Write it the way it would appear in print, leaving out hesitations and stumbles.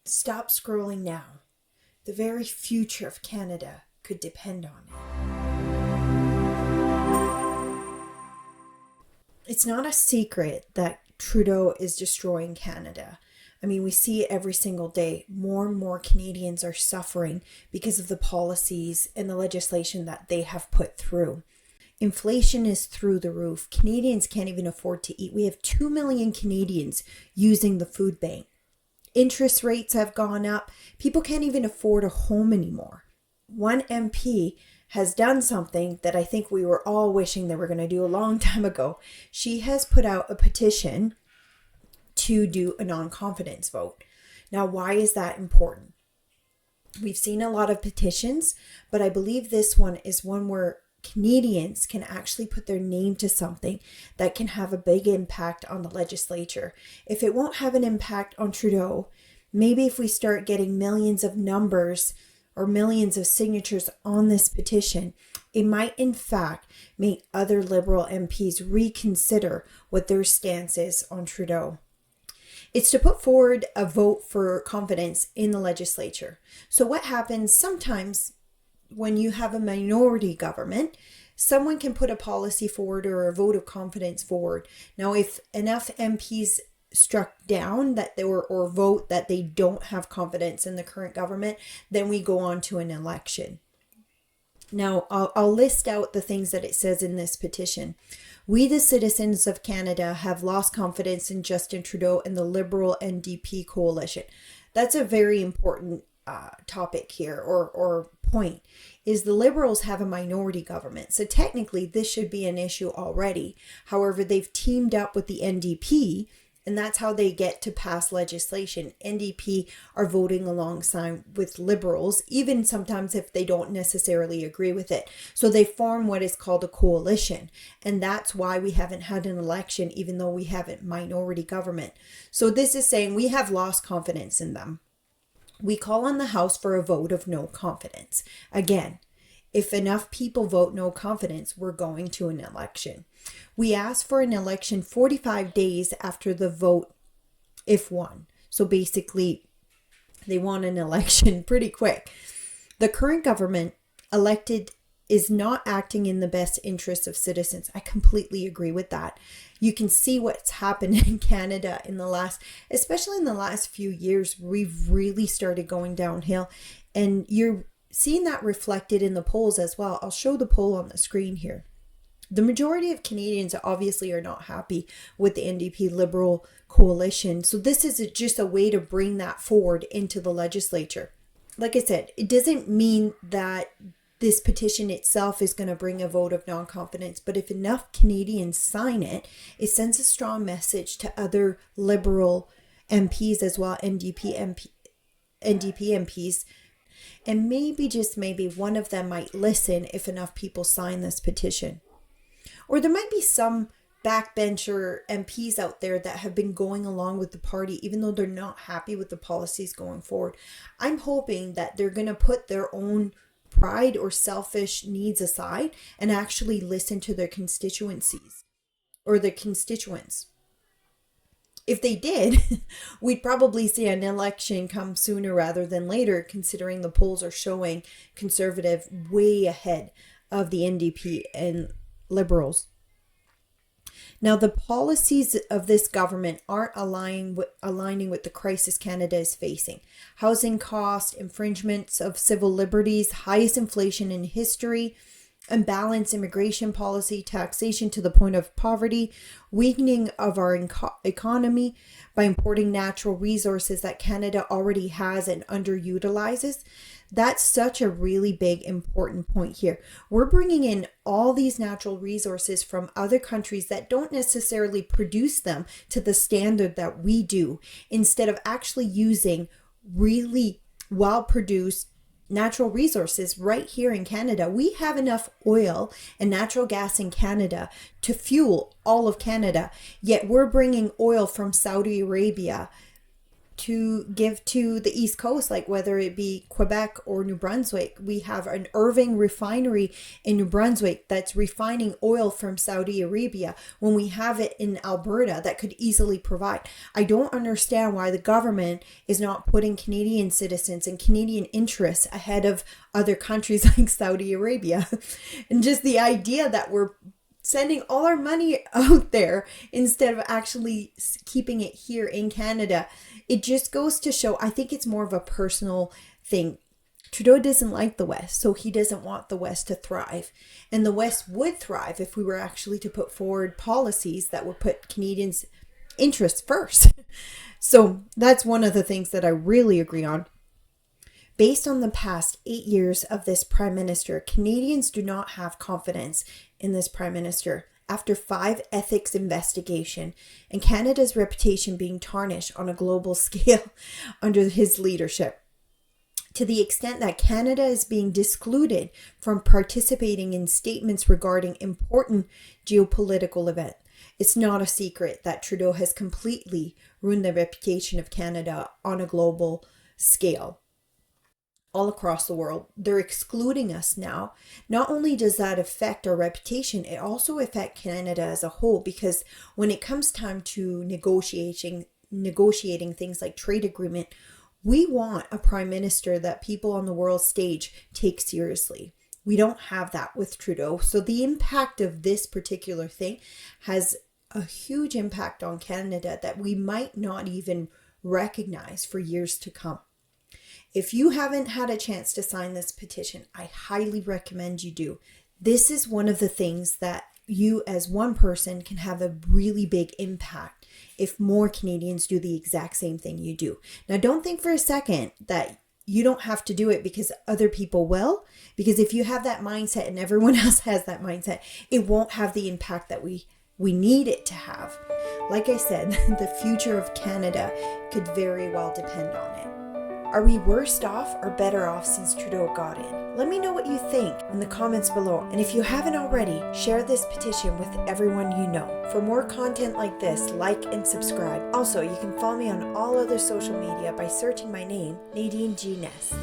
Stop scrolling now. The very future of Canada could depend on it. It's not a secret that Trudeau is destroying Canada. I mean, we see it every single day. More and more Canadians are suffering because of the policies and the legislation that they have put through. Inflation is through the roof. Canadians can't even afford to eat. We have 2 million Canadians using the food bank. Interest rates have gone up. People can't even afford a home anymore. One MP has done something that I think we were all wishing they were going to do a long time ago. She has put out a petition to do a non-confidence vote. Now, why is that important? We've seen a lot of petitions, but I believe this one is one where Canadians can actually put their name to something that can have a big impact on the legislature. If it won't have an impact on Trudeau, maybe if we start getting millions of numbers or millions of signatures on this petition, it might in fact make other Liberal MPs reconsider what their stance is on Trudeau. It's to put forward a vote for confidence in the legislature. So what happens sometimes when you have a minority government, someone can put a policy forward or a vote of confidence forward. Now, if enough MPs struck down that they were or vote that they don't have confidence in the current government, then we go on to an election. Now, I'll list out the things that it says in this petition. We, the citizens of Canada, have lost confidence in Justin Trudeau and the Liberal NDP coalition. That's a very important topic here or point, is the Liberals have a minority government. So technically this should be an issue already. However, they've teamed up with the NDP, and that's how they get to pass legislation. NDP are voting alongside with Liberals, even sometimes if they don't necessarily agree with it. So they form what is called a coalition. And that's why we haven't had an election, even though we have a minority government. So this is saying we have lost confidence in them. We call on the House for a vote of no confidence. Again, if enough people vote no confidence, we're going to an election. We ask for an election 45 days after the vote, if won. So basically, they want an election pretty quick. The current government elected is not acting in the best interest of citizens. I completely agree with that. You can see what's happened in Canada especially in the last few years. We've really started going downhill, and you're seeing that reflected in the polls as well. I'll show the poll on the screen here. The majority of Canadians obviously are not happy with the NDP Liberal coalition. So this is just a way to bring that forward into the legislature. Like I said, it doesn't mean that this petition itself is going to bring a vote of non-confidence, but if enough Canadians sign it, it sends a strong message to other Liberal MPs as well, NDP MPs, and maybe, just maybe, one of them might listen if enough people sign this petition. Or there might be some backbencher MPs out there that have been going along with the party, even though they're not happy with the policies going forward. I'm hoping that they're going to put their own pride or selfish needs aside and actually listen to their constituencies or their constituents. If they did, we'd probably see an election come sooner rather than later, considering the polls are showing Conservative way ahead of the NDP and Liberals. Now, the policies of this government aren't aligning with the crisis Canada is facing. Housing costs, infringements of civil liberties, highest inflation in history, unbalanced immigration policy, taxation to the point of poverty, weakening of our economy by importing natural resources that Canada already has and underutilizes. That's such a really big, important point here. We're bringing in all these natural resources from other countries that don't necessarily produce them to the standard that we do, instead of actually using really well-produced natural resources right here in Canada. We have enough oil and natural gas in Canada to fuel all of Canada, yet we're bringing oil from Saudi Arabia to give to the East Coast, like whether it be Quebec or New Brunswick. We have an Irving refinery in New Brunswick that's refining oil from Saudi Arabia when we have it in Alberta that could easily provide. I don't understand why the government is not putting Canadian citizens and Canadian interests ahead of other countries like Saudi Arabia. And just the idea that we're sending all our money out there instead of actually keeping it here in Canada. It just goes to show, I think it's more of a personal thing. Trudeau doesn't like the West, so he doesn't want the West to thrive. And the West would thrive if we were actually to put forward policies that would put Canadians' interests first. So that's one of the things that I really agree on. Based on the past 8 years of this Prime Minister, Canadians do not have confidence in this Prime Minister. After 5 ethics investigation and Canada's reputation being tarnished on a global scale under his leadership, to the extent that Canada is being discluded from participating in statements regarding important geopolitical events. It's not a secret that Trudeau has completely ruined the reputation of Canada on a global scale. All across the world, they're excluding us now. Not only does that affect our reputation, it also affects Canada as a whole, because when it comes time to negotiating things like trade agreement, we want a prime minister that people on the world stage take seriously. We don't have that with Trudeau. So the impact of this particular thing has a huge impact on Canada that we might not even recognize for years to come. If you haven't had a chance to sign this petition, I highly recommend you do. This is one of the things that you as one person can have a really big impact if more Canadians do the exact same thing you do. Now, don't think for a second that you don't have to do it because other people will. Because if you have that mindset and everyone else has that mindset, it won't have the impact that we need it to have. Like I said, the future of Canada could very well depend on it. Are we worse off or better off since Trudeau got in? Let me know what you think in the comments below. And if you haven't already, share this petition with everyone you know. For more content like this, like and subscribe. Also, you can follow me on all other social media by searching my name, Nadine G. Ness.